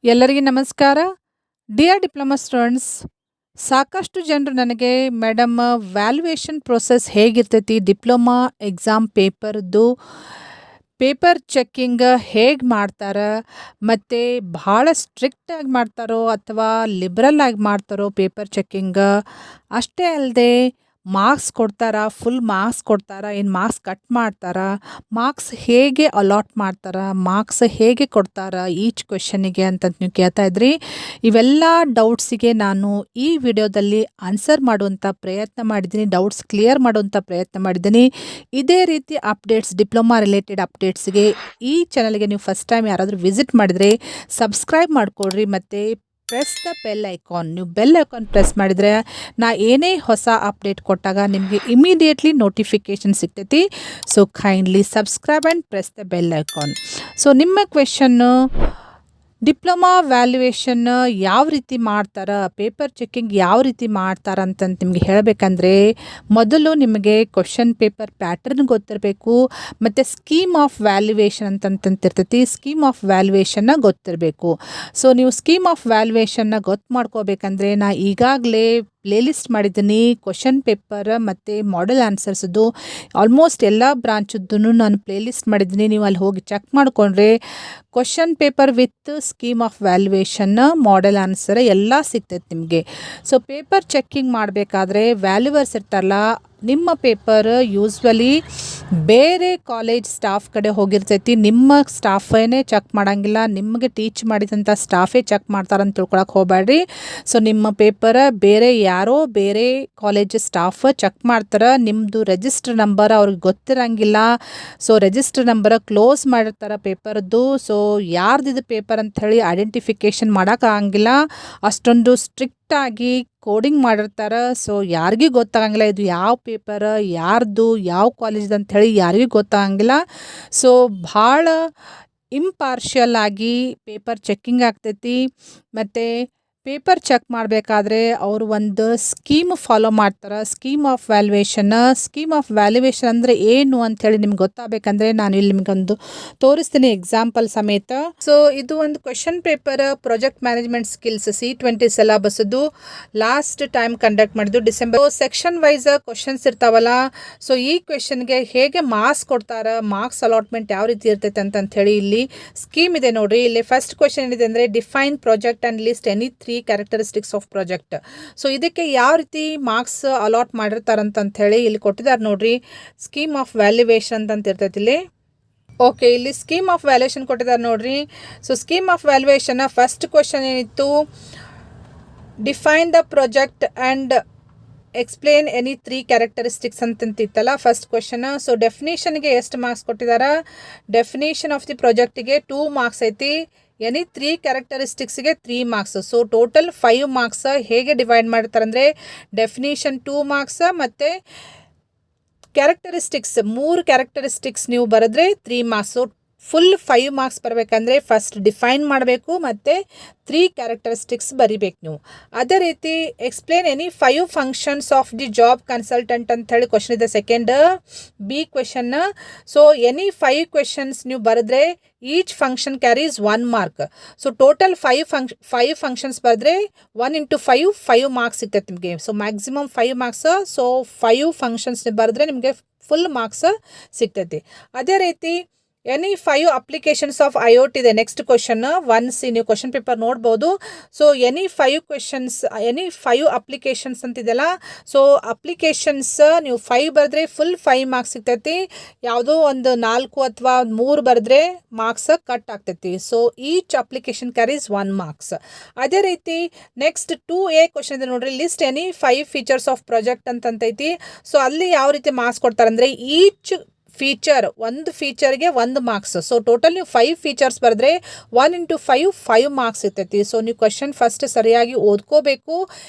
ಎಲ್ಲರಿಗೆ ನಮಸ್ಕಾರ. Dear diploma students, ಸಾಕಷ್ಟು ಜನರು ನನಗೆ ಮೇಡಮ್ ವ್ಯಾಲ್ಯೂಯೇಷನ್ ಪ್ರೋಸೆಸ್ ಹೇಗಿರ್ತೈತಿ, ಡಿಪ್ಲೊಮಾ ಎಕ್ಸಾಮ್ ಪೇಪರ್ ಚೆಕ್ಕಿಂಗ್ ಹೇಗೆ ಮಾಡ್ತಾರೆ, ಮತ್ತು ಭಾಳ ಸ್ಟ್ರಿಕ್ಟಾಗಿ ಮಾಡ್ತಾರೋ ಅಥವಾ ಲಿಬ್ರಲ್ ಆಗಿ ಮಾಡ್ತಾರೋ ಪೇಪರ್ ಚೆಕ್ಕಿಂಗ್, ಅಷ್ಟೇ ಅಲ್ಲದೆ ಮಾರ್ಕ್ಸ್ ಕೊಡ್ತಾರಾ, ಫುಲ್ ಮಾರ್ಕ್ಸ್ ಕೊಡ್ತಾರಾ, ಏನು ಮಾರ್ಕ್ಸ್ ಕಟ್ ಮಾಡ್ತಾರಾ, ಮಾರ್ಕ್ಸ್ ಹೇಗೆ ಅಲಾಟ್ ಮಾಡ್ತಾರಾ, ಮಾರ್ಕ್ಸ್ ಹೇಗೆ ಕೊಡ್ತಾರಾ ಈಚ್ ಕ್ವೆಶನಿಗೆ ಅಂತ ನೀವು ಕೇಳ್ತಾ ಇದ್ರಿ. ಇವೆಲ್ಲ ಡೌಟ್ಸಿಗೆ ನಾನು ಈ ವಿಡಿಯೋದಲ್ಲಿ ಆನ್ಸರ್ ಮಾಡುವಂಥ ಪ್ರಯತ್ನ ಮಾಡಿದ್ದೀನಿ, ಡೌಟ್ಸ್ ಕ್ಲಿಯರ್ ಮಾಡುವಂಥ ಪ್ರಯತ್ನ ಮಾಡಿದ್ದೀನಿ. ಇದೇ ರೀತಿ ಅಪ್ಡೇಟ್ಸ್, ಡಿಪ್ಲೊಮಾ ರಿಲೇಟೆಡ್ ಅಪ್ಡೇಟ್ಸ್ಗೆ ಈ ಚಾನಲ್ಗೆ ನೀವು ಫಸ್ಟ್ ಟೈಮ್ ಯಾರಾದರೂ ವಿಸಿಟ್ ಮಾಡಿದರೆ ಸಬ್ಸ್ಕ್ರೈಬ್ ಮಾಡಿಕೊಡ್ರಿ ಮತ್ತು ಪ್ರೆಸ್ ದ ಬೆಲ್ ಐಕಾನ್. ನೀವು ಬೆಲ್ ಐಕಾನ್ ಪ್ರೆಸ್ ಮಾಡಿದರೆ ನಾ ಏನೇ ಹೊಸ ಅಪ್ಡೇಟ್ ಕೊಟ್ಟಾಗ ನಿಮಗೆ ಇಮಿಡಿಯೇಟ್ಲಿ ನೋಟಿಫಿಕೇಷನ್ ಸಿಗ್ತೈತಿ. So kindly subscribe and press the bell icon. So ನಿಮ್ಮ ಕ್ವೆಶನ್ನು, ಡಿಪ್ಲೊಮಾ ವ್ಯಾಲ್ಯೂಯೇಷನ್ ಯಾವ ರೀತಿ ಮಾಡ್ತಾರೆ, ಪೇಪರ್ ಚೆಕ್ಕಿಂಗ್ ಯಾವ ರೀತಿ ಮಾಡ್ತಾರೆ ಅಂತಂತ ನಿಮಗೆ ಹೇಳಬೇಕಂದ್ರೆ, ಮೊದಲು ನಿಮಗೆ ಕ್ವೆಶನ್ ಪೇಪರ್ ಪ್ಯಾಟರ್ನ್ ಗೊತ್ತಿರಬೇಕು ಮತ್ತು ಸ್ಕೀಮ್ ಆಫ್ ವ್ಯಾಲ್ಯೂಯೇಷನ್ ಅಂತಂತಿರ್ತೈತಿ. ಸ್ಕೀಮ್ ಆಫ್ ವ್ಯಾಲ್ಯೂಯೇಷನ್ನ ಗೊತ್ತಿರಬೇಕು. ಸೊ ನೀವು ಸ್ಕೀಮ್ ಆಫ್ ವ್ಯಾಲ್ಯೂಯೇಷನ್ನ ಗೊತ್ತು ಮಾಡ್ಕೋಬೇಕಂದ್ರೆ ನಾ ಈಗಾಗಲೇ ಪ್ಲೇಲಿಸ್ಟ್ ಮಾಡಿದ್ದೀನಿ. ಕ್ವೆಶನ್ ಪೇಪರ್ ಮತ್ತು ಮಾಡೆಲ್ ಆನ್ಸರ್ಸ್ದು ಆಲ್ಮೋಸ್ಟ್ ಎಲ್ಲ ಬ್ರಾಂಚದ್ದು ನಾನು ಪ್ಲೇಲಿಸ್ಟ್ ಮಾಡಿದ್ದೀನಿ. ನೀವು ಅಲ್ಲಿ ಹೋಗಿ ಚೆಕ್ ಮಾಡಿಕೊಂಡ್ರೆ question paper with scheme of valuation, model answer ಎಲ್ಲ ಸಿಗ್ತೈತೆ ನಿಮಗೆ. ಸೊ ಪೇಪರ್ ಚೆಕ್ಕಿಂಗ್ ಮಾಡಬೇಕಾದ್ರೆ ವ್ಯಾಲ್ಯೂವರ್ಸ್ ಇರ್ತಾರಲ್ಲ, ನಿಮ್ಮ ಪೇಪರ್ ಯೂಸ್ವಲಿ ಬೇರೆ ಕಾಲೇಜ್ ಸ್ಟಾಫ್ ಕಡೆ ಹೋಗಿರ್ತೈತಿ. ನಿಮ್ಮ ಸ್ಟಾಫೇನೇ ಚೆಕ್ ಮಾಡೋಂಗಿಲ್ಲ, ನಿಮಗೆ ಟೀಚ್ ಮಾಡಿದಂಥ ಸ್ಟಾಫೇ ಚೆಕ್ ಮಾಡ್ತಾರಂತ ತಿಳ್ಕೊಳಕ್ಕೆ ಹೋಗಬೇಡ್ರಿ. ಸೊ ನಿಮ್ಮ ಪೇಪರ್ ಬೇರೆ ಕಾಲೇಜ್ ಸ್ಟಾಫ್ ಚೆಕ್ ಮಾಡ್ತಾರೆ. ನಿಮ್ಮದು ರಿಜಿಸ್ಟರ್ ನಂಬರ್ ಅವ್ರಿಗೆ ಗೊತ್ತಿರಂಗಿಲ್ಲ. ಸೊ ರಿಜಿಸ್ಟರ್ ನಂಬರ್ ಕ್ಲೋಸ್ ಮಾಡಿರ್ತಾರೆ ಪೇಪರ್ದು. ಸೊ ಯಾರ್ದಿದು ಪೇಪರ್ ಅಂಥೇಳಿ ಐಡೆಂಟಿಫಿಕೇಷನ್ ಮಾಡೋಕ್ಕಾಗಂಗಿಲ್ಲ, ಅಷ್ಟೊಂದು ಸ್ಟ್ರಿಕ್ಟಾಗಿ ಕೋಡಿಂಗ್ ಮಾಡಿರ್ತಾರೆ. ಸೊ ಯಾರಿಗೂ ಗೊತ್ತಾಗಂಗಿಲ್ಲ ಇದು ಯಾವ ಪೇಪರ್, ಯಾರ್ದು, ಯಾವ ಕಾಲೇಜ್ದು ಅಂಥೇಳಿ ಯಾರಿಗೂ ಗೊತ್ತಾಗಂಗಿಲ್ಲ. ಸೊ ಭಾಳ ಇಂಪಾರ್ಷಿಯಲ್ ಆಗಿ ಪೇಪರ್ ಚೆಕ್ಕಿಂಗ್ ಆಗ್ತೈತಿ. ಮತ್ತು ಪೇಪರ್ ಚೆಕ್ ಮಾಡಬೇಕಾದ್ರೆ ಅವರು ಒಂದು ಸ್ಕೀಮ್ ಫಾಲೋ ಮಾಡ್ತಾರೆ, scheme of valuation. Scheme of valuation ಅಂದರೆ ಏನು ಅಂಥೇಳಿ ನಿಮ್ಗೆ ಗೊತ್ತಾಗಬೇಕಂದ್ರೆ ನಾನು ಇಲ್ಲಿ ನಿಮಗೊಂದು ತೋರಿಸ್ತೀನಿ ಎಕ್ಸಾಂಪಲ್ ಸಮೇತ. ಸೊ ಇದು ಒಂದು question paper project management skills C20 ಸಿಲೆಬಸ್ದು ಲಾಸ್ಟ್ ಟೈಮ್ ಕಂಡಕ್ಟ್ ಮಾಡಿದ್ದು ಡಿಸೆಂಬರ್. ಸೆಕ್ಷನ್ ವೈಸ್ ಕ್ವೆಶನ್ಸ್ ಇರ್ತಾವಲ್ಲ, ಸೊ ಈ ಕ್ವೆಶನ್ಗೆ ಹೇಗೆ ಮಾರ್ಕ್ಸ್ ಕೊಡ್ತಾರೆ, ಮಾರ್ಕ್ಸ್ ಅಲಾಟ್ಮೆಂಟ್ ಯಾವ ರೀತಿ ಇರ್ತೈತೆ ಅಂತ ಹೇಳಿ ಇಲ್ಲಿ ಸ್ಕೀಮ್ ಇದೆ ನೋಡ್ರಿ. ಇಲ್ಲಿ ಫಸ್ಟ್ ಕ್ವೆಶನ್ ಏನಿದೆ ಅಂದರೆ define project and list any 3 characteristics of project. So ಇದಕ್ಕೆ ಯಾವ ರೀತಿ ಮಾರ್ಕ್ಸ್ ಅಲಾಟ್ ಮಾಡಿರ್ತಾರಂತ ಹೇಳಿ ಇಲ್ಲಿ ಕೊಟ್ಟಿದ್ದಾರೆ ನೋಡ್ರಿ. ಸ್ಕೀಮ್ ಆಫ್ ವ್ಯಾಲ್ಯೂಯೇಷನ್ ಅಂತ ಇರ್ತೈತಿ ಇಲ್ಲಿ. ಓಕೆ, ಇಲ್ಲಿ ಸ್ಕೀಮ್ ಆಫ್ ವ್ಯಾಲ್ಯೂಯೇಷನ್ ಕೊಟ್ಟಿದ್ದಾರೆ ನೋಡ್ರಿ. So scheme of valuation first question ಏನಿತ್ತು, define the project and explain any 3 characteristics ಅಂತಂತಿತ್ತಲ್ಲ ಫಸ್ಟ್ ಕ್ವೆಶನ್. ಸೊ ಡೆಫಿನೇಷನ್ಗೆ ಎಷ್ಟು ಮಾರ್ಕ್ಸ್ ಕೊಟ್ಟಿದ್ದಾರೆ, ಡೆಫಿನೇಷನ್ ಆಫ್ ದಿ ಪ್ರಾಜೆಕ್ಟಿಗೆ 2 ಮಾರ್ಕ್ಸ್ ಐತಿ, ಎನಿ 3 ಕ್ಯಾರೆಕ್ಟರಿಸ್ಟಿಕ್ಸ್ಗೆ 3 ಮಾರ್ಕ್ಸ್. So total 5 marks. ಹೇಗೆ ಡಿವೈಡ್ ಮಾಡ್ತಾರೆ ಅಂದರೆ ಡೆಫಿನೇಷನ್ 2 ಮಾರ್ಕ್ಸ್ ಮತ್ತು ಕ್ಯಾರೆಕ್ಟರಿಸ್ಟಿಕ್ಸ್ 3 ಕ್ಯಾರೆಕ್ಟರಿಸ್ಟಿಕ್ಸ್ ನೀವು ಬರೆದ್ರೆ 3 ಮಾರ್ಕ್ಸ್. ಫುಲ್ 5 ಮಾರ್ಕ್ಸ್ ಬರಬೇಕಂದ್ರೆ ಫಸ್ಟ್ ಡಿಫೈನ್ ಮಾಡಬೇಕು ಮತ್ತು 3 ಕ್ಯಾರೆಕ್ಟರಿಸ್ಟಿಕ್ಸ್ ಬರಿಬೇಕು ನೀವು. ಅದೇ ರೀತಿ explain any 5 functions of the job consultant ಅಂತ ಹೇಳಿ ಕ್ವಶನ್ ಇದೆ second B question. So any 5 questions ನೀವು ಬರೆದ್ರೆ each function carries 1 mark. So total 5 functions ಬರೆದ್ರೆ 1 × 5 ಮಾರ್ಕ್ಸ್ ಸಿಗ್ತೈತೆ ನಿಮಗೆ. So maximum 5 marks. So 5 functions ಬರೆದ್ರೆ ನಿಮಗೆ ಫುಲ್ ಮಾರ್ಕ್ಸ್ ಸಿಗ್ತೈತಿ. ಅದೇ ರೀತಿ ಎನಿ 5 ಅಪ್ಲಿಕೇಶನ್ಸ್ ಆಫ್ IoT ಇದೆ ನೆಕ್ಸ್ಟ್ ಕ್ವಶನ್ 1C. ನೀವು ಕ್ವಶನ್ ಪೇಪರ್ ನೋಡ್ಬೋದು. So any 5 applications ಅಂತಿದೆಯಲ್ಲ, so applications ನೀವು 5 ಬರೆದ್ರೆ ಫುಲ್ 5 ಮಾರ್ಕ್ಸ್ ಸಿಗ್ತೈತಿ. ಯಾವುದೋ ಒಂದು 4 ಅಥವಾ 3 ಬರೆದ್ರೆ ಮಾರ್ಕ್ಸ್ ಕಟ್ ಆಗ್ತೈತಿ. So each application carries 1 marks. ಅದೇ ರೀತಿ ನೆಕ್ಸ್ಟ್ 2A ಕ್ವಶನ್ ಇದೆ ನೋಡ್ರಿ, list any 5 features of project ಅಂತೈತಿ. ಸೊ ಅಲ್ಲಿ ಯಾವ ರೀತಿ ಮಾರ್ಕ್ಸ್ ಕೊಡ್ತಾರೆ ಅಂದರೆ ಈಚ್ ಫೀಚರ್, ಒಂದು ಫೀಚರ್ಗೆ 1 ಮಾರ್ಕ್ಸ್. ಸೊ ಟೋಟಲ್ ನೀವು 5 ಫೀಚರ್ಸ್ ಬರೆದ್ರೆ 1 × 5 ಮಾರ್ಕ್ಸ್ ಇರ್ತೈತಿ. ಸೊ ನೀವು ಕ್ವಶನ್ ಫಸ್ಟ್ ಸರಿಯಾಗಿ ಓದ್ಕೋಬೇಕು.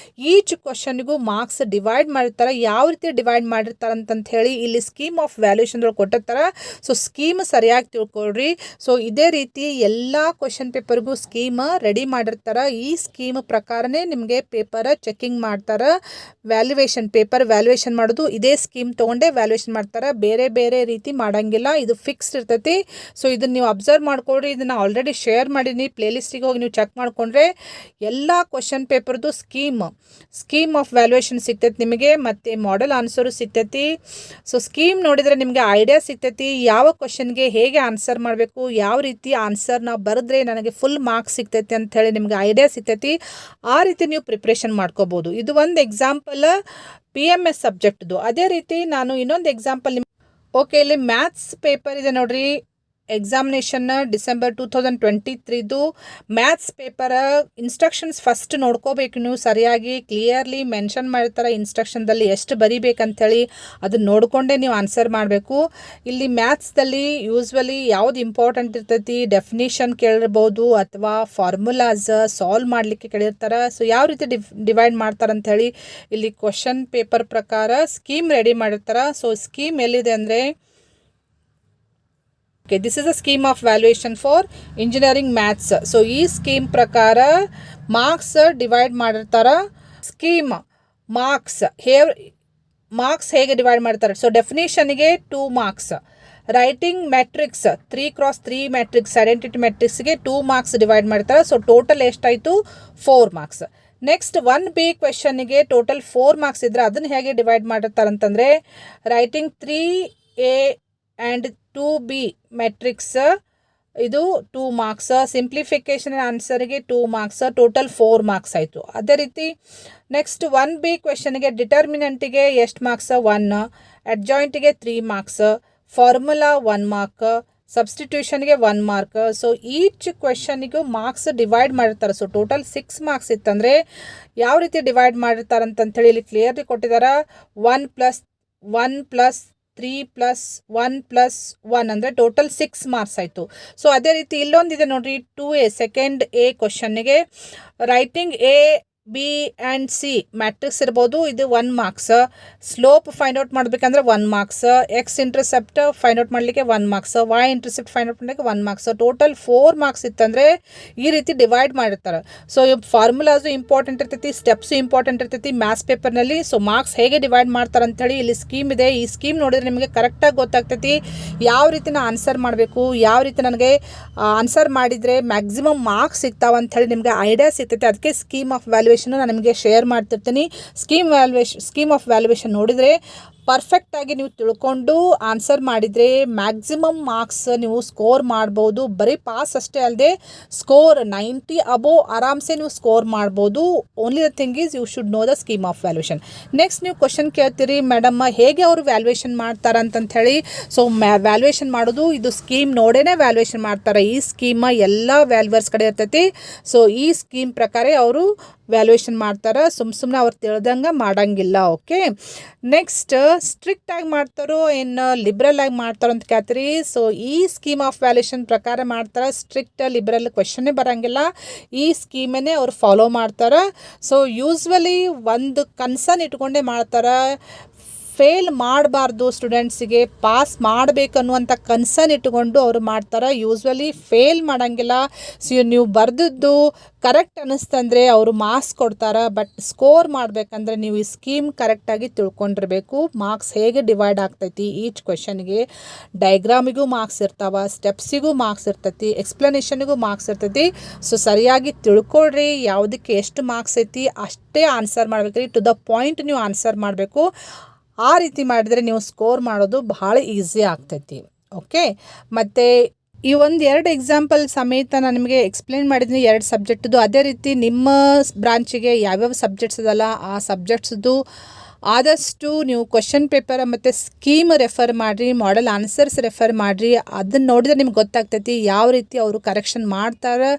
ಈಚ್ ಕ್ವಶನ್ಗೂ ಮಾರ್ಕ್ಸ್ ಡಿವೈಡ್ ಮಾಡಿರ್ತಾರೆ. ಯಾವ ರೀತಿ ಡಿವೈಡ್ ಮಾಡಿರ್ತಾರೆ ಅಂತ ಹೇಳಿ ಇಲ್ಲಿ ಸ್ಕೀಮ್ ಆಫ್ ವ್ಯಾಲ್ಯೂಯೇಷನ್ಗಳು ಕೊಟ್ಟಿರ್ತಾರೆ. ಸೊ ಸ್ಕೀಮ್ ಸರಿಯಾಗಿ ತಿಳ್ಕೊಳ್ರಿ. ಸೊ ಇದೇ ರೀತಿ ಎಲ್ಲ ಕ್ವಶನ್ ಪೇಪರ್ಗೂ ಸ್ಕೀಮ್ ರೆಡಿ ಮಾಡಿರ್ತಾರೆ. ಈ ಸ್ಕೀಮ್ ಪ್ರಕಾರನೇ ನಿಮಗೆ ಪೇಪರ್ ಚೆಕ್ಕಿಂಗ್ ಮಾಡ್ತಾರೆ. ಪೇಪರ್ ವ್ಯಾಲ್ಯೂಯೇಷನ್ ಮಾಡೋದು ಇದೇ ಸ್ಕೀಮ್ ತೊಗೊಂಡೇ ವ್ಯಾಲ್ಯೂಯೇಷನ್ ಮಾಡ್ತಾರೆ. ಬೇರೆ ಬೇರೆ ರೀತಿ ಮಾಡಂಗಿಲ್ಲ, ಇದು ಫಿಕ್ಸ್ಡ್ ಇರ್ತೈತಿ. ಸೊ ಇದನ್ನು ನೀವು ಅಬ್ಸರ್ವ್ ಮಾಡ್ಕೊಳ್ರಿ. ಇದನ್ನು ಆಲ್ರೆಡಿ ಶೇರ್ ಮಾಡೀನಿ, ಪ್ಲೇಲಿಸ್ಟಿಗೆ ಹೋಗಿ ನೀವು ಚೆಕ್ ಮಾಡ್ಕೊಂಡ್ರೆ ಎಲ್ಲ ಕ್ವಶನ್ ಪೇಪರ್ದು ಸ್ಕೀಮ್ ಆಫ್ ವ್ಯಾಲ್ಯೂಯೇಷನ್ ಸಿಗ್ತೈತಿ ನಿಮಗೆ, ಮತ್ತು ಮಾಡೆಲ್ ಆನ್ಸರು ಸಿಗ್ತೈತಿ. ಸೊ ಸ್ಕೀಮ್ ನೋಡಿದರೆ ನಿಮಗೆ ಐಡಿಯಾ ಸಿಗ್ತೈತಿ ಯಾವ ಕ್ವಶನ್ಗೆ ಹೇಗೆ ಆನ್ಸರ್ ಮಾಡಬೇಕು, ಯಾವ ರೀತಿ ಆನ್ಸರ್ ನಾವು ಬರೆದ್ರೆ ನನಗೆ ಫುಲ್ ಮಾರ್ಕ್ಸ್ ಸಿಗ್ತೈತಿ ಅಂಥೇಳಿ ನಿಮಗೆ ಐಡಿಯಾ ಸಿಗ್ತೈತಿ. ಆ ರೀತಿ ನೀವು ಪ್ರಿಪ್ರೇಷನ್ ಮಾಡ್ಕೋಬೋದು. ಇದು ಒಂದು ಎಕ್ಸಾಂಪಲ್ PMS ಸಬ್ಜೆಕ್ಟ್ದು. ಅದೇ ರೀತಿ ನಾನು ಇನ್ನೊಂದು ಎಕ್ಸಾಂಪಲ್ ಓಕೆ, ಇಲ್ಲಿ ಮ್ಯಾಥ್ಸ್ ಪೇಪರ್ ಇದೆ ನೋಡ್ರಿ. ಎಕ್ಸಾಮಿನೇಷನ್ ಡಿಸೆಂಬರ್ 2023ದು ಮ್ಯಾಥ್ಸ್ ಪೇಪರ್ ಇನ್ಸ್ಟ್ರಕ್ಷನ್ಸ್ ಫಸ್ಟ್ ನೋಡ್ಕೋಬೇಕು ನೀವು ಸರಿಯಾಗಿ. ಕ್ಲಿಯರ್ಲಿ ಮೆನ್ಷನ್ ಮಾಡಿರ್ತಾರೆ ಇನ್ಸ್ಟ್ರಕ್ಷನ್ದಲ್ಲಿ ಎಷ್ಟು ಬರಿಬೇಕಂತೇಳಿ, ಅದನ್ನ ನೋಡಿಕೊಂಡೇ ನೀವು ಆನ್ಸರ್ ಮಾಡಬೇಕು. ಇಲ್ಲಿ ಮ್ಯಾಥ್ಸ್ದಲ್ಲಿ ಯೂಸ್ವಲಿ ಯಾವ್ದು ಇಂಪಾರ್ಟೆಂಟ್ ಇರ್ತೈತಿ, ಡೆಫಿನಿಷನ್ ಕೇಳಿರ್ಬೋದು ಅಥವಾ ಫಾರ್ಮುಲಾಸ್ ಸಾಲ್ವ್ ಮಾಡಲಿಕ್ಕೆ ಕೇಳಿರ್ತಾರೆ. ಸೊ ಯಾವ ರೀತಿ ಡಿವೈಡ್ ಮಾಡ್ತಾರಂಥೇಳಿ ಇಲ್ಲಿ ಕ್ವಶನ್ ಪೇಪರ್ ಪ್ರಕಾರ ಸ್ಕೀಮ್ ರೆಡಿ ಮಾಡಿರ್ತಾರೆ. ಸೊ ಸ್ಕೀಮ್ ಎಲ್ಲಿದೆ ಅಂದರೆ, this is a scheme of valuation for engineering maths. So ಈ ಸ್ಕೀಮ್ ಪ್ರಕಾರ ಮಾರ್ಕ್ಸ್ ಡಿವೈಡ್ ಮಾಡಿರ್ತಾರೆ. ಸ್ಕೀಮ್ ಮಾರ್ಕ್ಸ್ ಹೇಗೆ ಡಿವೈಡ್ ಮಾಡ್ತಾರೆ. ಸೊ ಡೆಫಿನೇಷನ್ಗೆ 2 marks, writing matrix 3x3 matrix identity ಮ್ಯಾಟ್ರಿಕ್ಸ್ಗೆ 2 ಮಾರ್ಕ್ಸ್ ಡಿವೈಡ್ ಮಾಡ್ತಾರೆ. ಸೊ ಟೋಟಲ್ ಎಷ್ಟಾಯಿತು, 4 ಮಾರ್ಕ್ಸ್. ನೆಕ್ಸ್ಟ್ 1B ಕ್ವೆಶನ್ಗೆ ಟೋಟಲ್ 4 ಮಾರ್ಕ್ಸ್ ಇದ್ದರೆ ಅದನ್ನು ಹೇಗೆ ಡಿವೈಡ್ ಮಾಡಿರ್ತಾರೆ ಅಂತಂದರೆ, writing 3A and 2B matrix ಇದು 2 ಮಾರ್ಕ್ಸ್, ಸಿಂಪ್ಲಿಫಿಕೇಷನ್ ಆನ್ಸರ್ಗೆ 2 ಮಾರ್ಕ್ಸ್, ಟೋಟಲ್ 4 ಮಾರ್ಕ್ಸ್ ಆಯಿತು. ಅದೇ ರೀತಿ ನೆಕ್ಸ್ಟ್ 1B ಕ್ವೆಶನ್ಗೆ ಡಿಟರ್ಮಿನೆಂಟಿಗೆ ಎಷ್ಟು ಮಾರ್ಕ್ಸ್, 1, ಅಡ್ಜಾಯಿಂಟಿಗೆ 3 ಮಾರ್ಕ್ಸ್, ಫಾರ್ಮುಲಾ 1 ಮಾರ್ಕ್, ಸಬ್ಸ್ಟಿಟ್ಯೂಷನ್ಗೆ 1 ಮಾರ್ಕ್. ಸೊ ಈಚ್ ಕ್ವೆಶನ್ನಿಗೂ ಮಾರ್ಕ್ಸ್ ಡಿವೈಡ್ ಮಾಡಿರ್ತಾರೆ. ಸೊ ಟೋಟಲ್ 6 ಮಾರ್ಕ್ಸ್ ಇತ್ತಂದರೆ ಯಾವ ರೀತಿ ಡಿವೈಡ್ ಮಾಡಿರ್ತಾರೆ ಅಂತಂತೇಳಿ ಇಲ್ಲಿ ಕ್ಲಿಯರ್ಲಿ ಕೊಟ್ಟಿದ್ದಾರೆ. 1 + 3 + 1 + 1 ಅಂದರೆ ಟೋಟಲ್ 6 ಮಾರ್ಕ್ಸ್ ಆಯಿತು. ಸೊ ಅದೇ ರೀತಿ ಇಲ್ಲೊಂದಿದೆ ನೋಡಿರಿ, 2A ಸೆಕೆಂಡ್ A ಕ್ವಶನ್ನಿಗೆ writing A, B and C matrix ಇರ್ಬೋದು, ಇದು 1 ಮಾರ್ಕ್ಸ್. ಸ್ಲೋಪ್ ಫೈಂಡ್ ಔಟ್ ಮಾಡಬೇಕಂದ್ರೆ 1 marks, X intercept find out ಮಾಡಲಿಕ್ಕೆ 1 marks, Y intercept find out ಮಾಡಲಿಕ್ಕೆ 1 ಮಾರ್ಕ್ಸ್. ಟೋಟಲ್ 4 ಮಾರ್ಕ್ಸ್ ಇತ್ತಂದರೆ ಈ ರೀತಿ ಡಿವೈಡ್ ಮಾಡಿರ್ತಾರೆ. ಸೊ ಫಾರ್ಮುಲಾಸು ಇಂಪಾರ್ಟೆಂಟ್ ಇರ್ತೈತಿ, ಸ್ಟೆಪ್ಸು ಇಂಪಾರ್ಟೆಂಟ್ ಇರ್ತೈತಿ ಮ್ಯಾಥ್ಸ್ ಪೇಪರ್ನಲ್ಲಿ. ಸೊ ಮಾರ್ಕ್ಸ್ ಹೇಗೆ ಡಿವೈಡ್ ಮಾಡ್ತಾರೆ ಅಂಥೇಳಿ ಇಲ್ಲಿ ಸ್ಕೀಮ್ ಇದೆ. ಈ ಸ್ಕೀಮ್ ನೋಡಿದ್ರೆ ನಿಮಗೆ ಕರೆಕ್ಟಾಗಿ ಗೊತ್ತಾಗ್ತೈತಿ ಯಾವ ರೀತಿ ನಾನು ಆನ್ಸರ್ ಮಾಡಬೇಕು, ಯಾವ ರೀತಿ ನನಗೆ ಆನ್ಸರ್ ಮಾಡಿದರೆ ಮ್ಯಾಕ್ಸಿಮಮ್ ಮಾರ್ಕ್ಸ್ ಸಿಗ್ತಾವೆ ಅಂಥೇಳಿ ನಿಮಗೆ ಐಡಿಯಾ ಸಿಗ್ತೈತಿ. ಅದಕ್ಕೆ ಸ್ಕೀಮ್ ಆಫ್ ವ್ಯಾಲ್ಯೂಯೇಷನ್ ನಾನು ನಿಮಗೆ ಶೇರ್ ಮಾಡ್ತಿರ್ತೀನಿ. ಸ್ಕೀಮ್ ಆಫ್ ವ್ಯಾಲ್ಯೂಯೇಷನ್ ನೋಡಿದರೆ ಪರ್ಫೆಕ್ಟಾಗಿ ನೀವು ತಿಳ್ಕೊಂಡು ಆನ್ಸರ್ ಮಾಡಿದರೆ ಮ್ಯಾಕ್ಸಿಮಮ್ ಮಾರ್ಕ್ಸ್ ನೀವು ಸ್ಕೋರ್ ಮಾಡ್ಬೋದು. ಬರೀ ಪಾಸ್ ಅಷ್ಟೇ ಅಲ್ಲದೆ ಸ್ಕೋರ್ 90 ಅಬೋವ್ ಆರಾಮ್ಸೆ ನೀವು ಸ್ಕೋರ್ ಮಾಡ್ಬೋದು. Only the thing is you should know the scheme of valuation. Next ನೀವು ಕ್ವಶನ್ ಕೇಳ್ತೀರಿ, ಮೇಡಮ್ ಹೇಗೆ ಅವರು ವ್ಯಾಲ್ಯೂಯೇಷನ್ ಮಾಡ್ತಾರೆ ಅಂತಂಥೇಳಿ. ಸೊ ವ್ಯಾಲ್ಯೂಯೇಷನ್ ಮಾಡೋದು ಇದು ಸ್ಕೀಮ್ ನೋಡೇ ವ್ಯಾಲ್ಯೂಯೇಷನ್ ಮಾಡ್ತಾರೆ. ಈ ಸ್ಕೀಮ ಎಲ್ಲ ವ್ಯಾಲ್ಯೂವರ್ಸ್ ಕಡೆ ಇರ್ತೈತಿ. ಸೊ ಈ ಸ್ಕೀಮ್ ಪ್ರಕಾರ ಅವರು ವ್ಯಾಲ್ಯೂಯೇಷನ್ ಮಾಡ್ತಾರೆ, ಸುಮ್ಮನೆ ಅವ್ರು ತಿಳ್ದಂಗೆ ಮಾಡಂಗಿಲ್ಲ. ಓಕೆ, ನೆಕ್ಸ್ಟ್ ಸ್ಟ್ರಿಕ್ಟಾಗಿ ಮಾಡ್ತಾರೋ ಏನು ಲಿಬ್ರಲ್ ಆಗಿ ಮಾಡ್ತಾರೋ ಅಂತ ಕೇಳ್ತೀರಿ. ಸೊ ಈ ಸ್ಕೀಮ್ ಆಫ್ ವ್ಯಾಲ್ಯೂಯೇಷನ್ ಪ್ರಕಾರ ಮಾಡ್ತಾರೆ. ಸ್ಟ್ರಿಕ್ಟ್ ಲಿಬ್ರಲ್ ಕ್ವೆಶನ್ನೇ ಬರೋಂಗಿಲ್ಲ, ಈ ಸ್ಕೀಮನ್ನೇ ಅವ್ರು ಫಾಲೋ ಮಾಡ್ತಾರೆ. ಸೊ ಯೂಸ್ವಲಿ ಒಂದು ಕನ್ಸರ್ನ್ ಇಟ್ಕೊಂಡೇ ಮಾಡ್ತಾರೆ. ಫೇಲ್ ಮಾಡಬಾರ್ದು, ಸ್ಟೂಡೆಂಟ್ಸಿಗೆ ಪಾಸ್ ಮಾಡಬೇಕನ್ನುವಂಥ ಕನ್ಸರ್ನ್ ಇಟ್ಟುಕೊಂಡು ಅವರು ಮಾಡ್ತಾರೆ. ಯೂಸ್ವಲಿ ಫೇಲ್ ಮಾಡೋಂಗಿಲ್ಲ. ಸೊ ನೀವು ಬರೆದದ್ದು ಕರೆಕ್ಟ್ ಅನ್ನಿಸ್ತಂದರೆ ಅವರು ಮಾರ್ಕ್ಸ್ ಕೊಡ್ತಾರೆ. ಬಟ್ ಸ್ಕೋರ್ ಮಾಡಬೇಕಂದ್ರೆ ನೀವು ಈ ಸ್ಕೀಮ್ ಕರೆಕ್ಟಾಗಿ ತಿಳ್ಕೊಂಡಿರಬೇಕು. ಮಾರ್ಕ್ಸ್ ಹೇಗೆ ಡಿವೈಡ್ ಆಗ್ತೈತಿ ಈಚ್ ಕ್ವೆಶನ್ಗೆ, ಡೈಗ್ರಾಮಿಗೂ ಮಾರ್ಕ್ಸ್ ಇರ್ತಾವೆ, ಸ್ಟೆಪ್ಸಿಗೂ ಮಾರ್ಕ್ಸ್ ಇರ್ತೈತಿ, ಎಕ್ಸ್ಪ್ಲನೇಷನ್ಗೂ ಮಾರ್ಕ್ಸ್ ಇರ್ತೈತಿ. ಸೊ ಸರಿಯಾಗಿ ತಿಳ್ಕೊಳ್ರಿ ಯಾವುದಕ್ಕೆ ಎಷ್ಟು ಮಾರ್ಕ್ಸ್ ಐತಿ ಅಷ್ಟೇ ಆನ್ಸರ್ ಮಾಡಬೇಕ್ರಿ. ಟು ದ ಪಾಯಿಂಟ್ ನೀವು ಆನ್ಸರ್ ಮಾಡಬೇಕು. ಆ ರೀತಿ ಮಾಡಿದರೆ ನೀವು ಸ್ಕೋರ್ ಮಾಡೋದು ಭಾಳ ಈಸಿ ಆಗ್ತೈತಿ. ಓಕೆ, ಮತ್ತು ಈ 2 ಎಕ್ಸಾಂಪಲ್ ಸಮೇತ ನಾನು ನಿಮಗೆ ಎಕ್ಸ್ಪ್ಲೇನ್ ಮಾಡಿದ್ದೀನಿ 2 ಸಬ್ಜೆಕ್ಟ್ದು. ಅದೇ ರೀತಿ ನಿಮ್ಮ ಬ್ರಾಂಚಿಗೆ ಯಾವ್ಯಾವ ಸಬ್ಜೆಕ್ಟ್ಸ್ ಇದಲ್ಲ ಆ ಸಬ್ಜೆಕ್ಟ್ಸ್ದು ಆದಷ್ಟು ನೀವು ಕ್ವಶನ್ ಪೇಪರ್ ಮತ್ತು ಸ್ಕೀಮ್ ರೆಫರ್ ಮಾಡಿರಿ, ಮಾಡೆಲ್ ಆನ್ಸರ್ಸ್ ರೆಫರ್ ಮಾಡಿರಿ. ಅದನ್ನು ನೋಡಿದ್ರೆ ನಿಮ್ಗೆ ಗೊತ್ತಾಗ್ತೈತಿ ಯಾವ ರೀತಿ ಅವರು ಕರೆಕ್ಷನ್ ಮಾಡ್ತಾರೆ,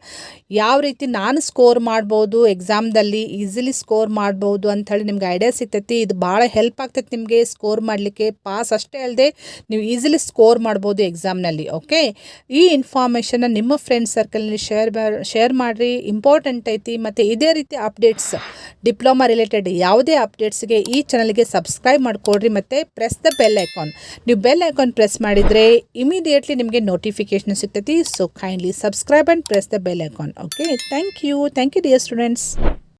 ಯಾವ ರೀತಿ ನಾನು ಸ್ಕೋರ್ ಮಾಡ್ಬೋದು ಎಕ್ಸಾಮ್ದಲ್ಲಿ, ಈಸಿಲಿ ಸ್ಕೋರ್ ಮಾಡ್ಬೋದು ಅಂಥೇಳಿ ನಿಮ್ಗೆ ಐಡಿಯಾ ಸಿಗ್ತೈತಿ. ಇದು ಭಾಳ ಹೆಲ್ಪ್ ಆಗ್ತೈತಿ ನಿಮಗೆ ಸ್ಕೋರ್ ಮಾಡಲಿಕ್ಕೆ. ಪಾಸ್ ಅಷ್ಟೇ ಅಲ್ಲದೆ ನೀವು ಈಸಿಲಿ ಸ್ಕೋರ್ ಮಾಡ್ಬೋದು ಎಕ್ಸಾಮ್ನಲ್ಲಿ. ಓಕೆ, ಈ ಇನ್ಫಾರ್ಮೇಷನ್ನ ನಿಮ್ಮ ಫ್ರೆಂಡ್ಸ್ ಸರ್ಕಲ್ನಲ್ಲಿ ಶೇರ್ ಮಾಡಿರಿ, ಇಂಪಾರ್ಟೆಂಟ್ ಐತಿ. ಮತ್ತು ಇದೇ ರೀತಿ ಅಪ್ಡೇಟ್ಸ್ ಡಿಪ್ಲೊಮಾ ರಿಲೇಟೆಡ್ ಯಾವುದೇ ಅಪ್ಡೇಟ್ಸ್ಗೆ ಈ ಚಾನಲ್ಗೆ ಸಬ್ಸ್ಕ್ರೈಬ್ ಮಾಡಿಕೊಡ್ರಿ ಮತ್ತು ಪ್ರೆಸ್ ದ ಬೆಲ್ ಐಕಾನ್. ನೀವು ಬೆಲ್ ಐಕಾನ್ ಪ್ರೆಸ್ ಮಾಡಿದರೆ ಇಮಿಡಿಯೇಟ್ಲಿ ನಿಮಗೆ ನೋಟಿಫಿಕೇಶನ್ ಸಿಗ್ತೈತಿ. So kindly subscribe and press the bell icon. Okay, thank you dear students.